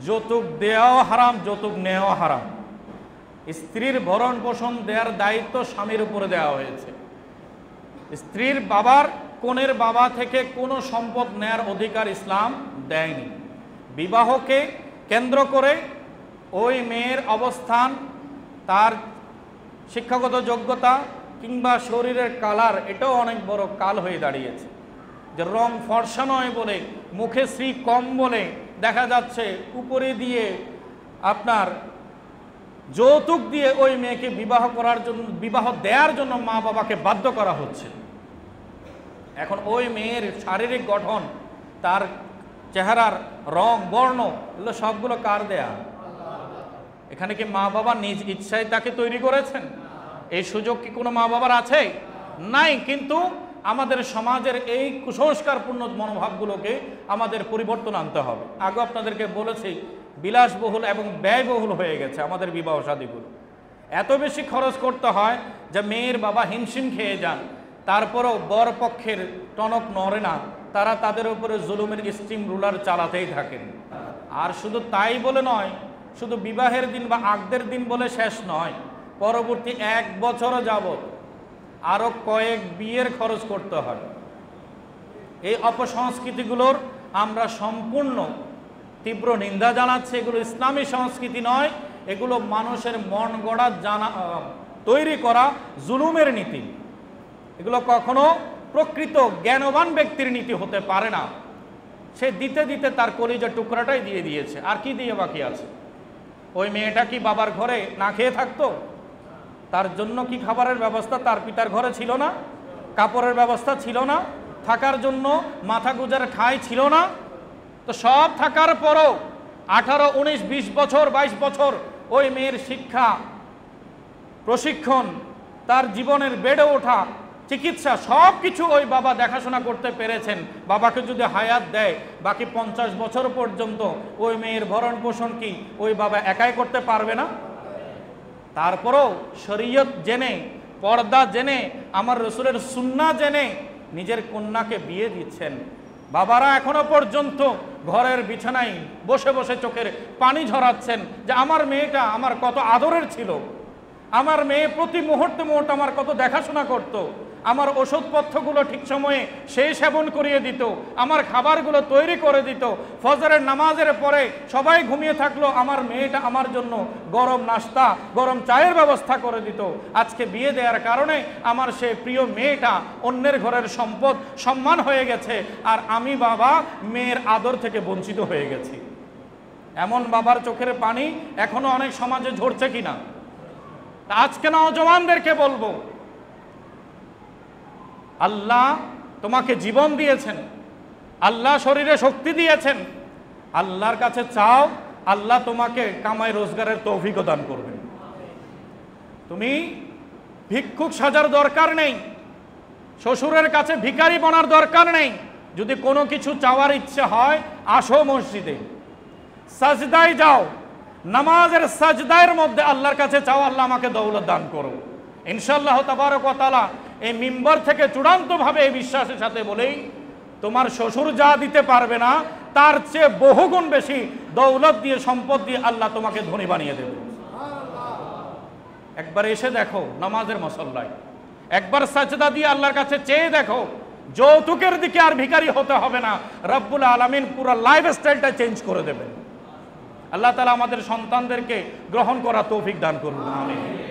যৌতুক দেওয়াও হারাম, যৌতুক নেওয়াও হারাম। স্ত্রীর ভরণ পোষণ দেওয়ার দায়িত্ব স্বামীর উপরে দেওয়া হয়েছে। স্ত্রীর বাবার, কনের বাবা থেকে কোনো সম্পদ নেয়ার অধিকার ইসলাম দেয়নি। বিবাহকে কেন্দ্র করে ওই মেয়ের অবস্থান, তার শিক্ষাগত যোগ্যতা কিংবা শরীরের কালার, এটাও অনেক বড় কাল হয়ে দাঁড়িয়েছে। যে রং ফর্সা নয় বলে, মুখে শ্রী কম বলে দেখা যাচ্ছে উপরে দিয়ে আপনার যৌতুক দিয়ে ওই মেয়েকে বিবাহ করার জন্য, বিবাহ দেওয়ার জন্য মা বাবাকে বাধ্য করা হচ্ছে। এখন ওই মেয়ের শারীরিক গঠন, তার চেহারার রং, বর্ণ, এগুলো সবগুলো কার দেয়া? এখানে কি মা বাবা নিজ ইচ্ছায় তাকে তৈরি করেছেন? এই সুযোগ কি কোনো মা বাবার আছে? নাই। কিন্তু আমাদের সমাজের এই কুসংস্কারপূর্ণ মনোভাবগুলোকে আমাদের পরিবর্তন আনতে হবে। আগে আপনাদেরকে বলেছি, বিলাসবহুল এবং ব্যয়বহুল হয়ে গেছে আমাদের বিবাহ শাদীগুলো। এত বেশি খরচ করতে হয় যে মেয়ের বাবা হিমশিম খেয়ে যান, তারপরেও বর পক্ষের টনক নড়ে না, তারা তাদের উপরে জুলুমের স্টিম রুলার চালাতেই থাকেন। আর শুধু তাই বলে নয়, শুধু বিবাহের দিন বা আগদের দিন বলে শেষ নয়, পরবর্তী 1 বছরও যাবত আরও কয়েক বিয়ের খরচ করতে হয়। এই অপসংস্কৃতিগুলোর আমরা সম্পূর্ণ তীব্র নিন্দা জানাচ্ছি। এগুলো ইসলামী সংস্কৃতি নয়, এগুলো মানুষের মন গড়া তৈরি করা জুলুমের নীতি। এগুলো কখনো প্রকৃত জ্ঞানবান ব্যক্তির নীতি হতে পারে না। সে দিতে দিতে তার কলিজার টুকরাটাই দিয়ে দিয়েছে, আর কি দিয়ে বাকি আছে? ওই মেয়েটা কি বাবার ঘরে না খেয়ে থাকতো? তার জন্য কি খাবারের ব্যবস্থা তার পিতার ঘরে ছিল না? কাপড়ের ব্যবস্থা ছিল না? থাকার জন্য মাথা গুজার ঠাঁই ছিল না? তো সব থাকার পরও 18, 19, 20 বছর, 22 বছর ওই মেয়ের শিক্ষা, প্রশিক্ষণ, তার জীবনের বেড়ে ওঠা, চিকিৎসা, সব কিছু ওই বাবা দেখাশোনা করতে পেরেছেন। বাবাকে যদি হায়াত দেয়, বাকি 50 বছর পর্যন্ত ওই মেয়ের ভরণ পোষণ কি ওই বাবা একাই করতে পারবে না? তারপরও শরীয়ত জেনে, পর্দা জেনে, আমার রসুলের সুন্নাহ জেনে নিজের কন্যাকে বিয়ে দিচ্ছেন। বাবারা এখনো পর্যন্ত ঘরের বিছানায় বসে বসে চোখের পানি ঝরাচ্ছেন যে আমার মেয়েটা আমার কত আদরের ছিল, আমার মেয়ে প্রতি মুহূর্তে আমার কত দেখাশোনা করত, আমার ওষুধপত্রগুলো ঠিক সময়ে সে সেবন করিয়ে দিত, আমার খাবারগুলো তৈরি করে দিত, ফজরের নামাজের পরে সবাই ঘুমিয়ে থাকলো, আমার মেয়েটা আমার জন্য গরম নাস্তা, গরম চায়ের ব্যবস্থা করে দিত। আজকে বিয়ে দেওয়ার কারণে আমার সে প্রিয় মেয়েটা অন্যের ঘরের সম্পদ, সম্মান হয়ে গেছে, আর আমি বাবা মেয়ের আদর থেকে বঞ্চিত হয়ে গেছি। এমন বাবার চোখের পানি এখনো অনেক সমাজে ঝরছে কিনা? আজকে নওজওয়ানদেরকে বলবো, আল্লাহ তোমাকে জীবন দিয়েছেন, আল্লাহ শরীরে শক্তি দিয়েছেন, আল্লাহর কাছে চাও, আল্লাহ তোমাকে কামাই রোজগারের তৌফিক দান করবেন। তুমি ভিক্ষুক সাজার দরকার নেই, শ্বশুরের কাছে ভিখারি বনার দরকার নেই। যদি কোনো কিছু চাওয়ার ইচ্ছে হয়, আসো মসজিদে, সাজদায় যাও, নামাজের সাজদায়ের মধ্যে আল্লাহর কাছে চাও, আল্লাহ আমাকে দৌলত দান করো। ইনশাআল্লাহ তাবারক ওয়া তাআলা এই মিম্বর থেকে চূড়ান্তভাবে এই বিশ্বাসের সাথে বলেই, তোমার শ্বশুর যা দিতে পারবে না তার চেয়ে বহুগুণ বেশি দৌলত দিয়ে, সম্পদ দিয়ে আল্লাহ তোমাকে ধনী বানিয়ে দেবে। একবার এসে দেখো নামাজের মুসল্লায়, একবার সাজদা দিয়ে আল্লাহর কাছে চেয়ে দেখো, যৌতুকের দিকে আর ভিখারি হতে হবে না। রব্বুল আলামিন পুরো লাইফস্টাইলটা চেঞ্জ করে দেবেন। আল্লাহ তাআলা আমাদের সন্তানদেরকে গ্রহণ করা তৌফিক দান করুন। আমিন।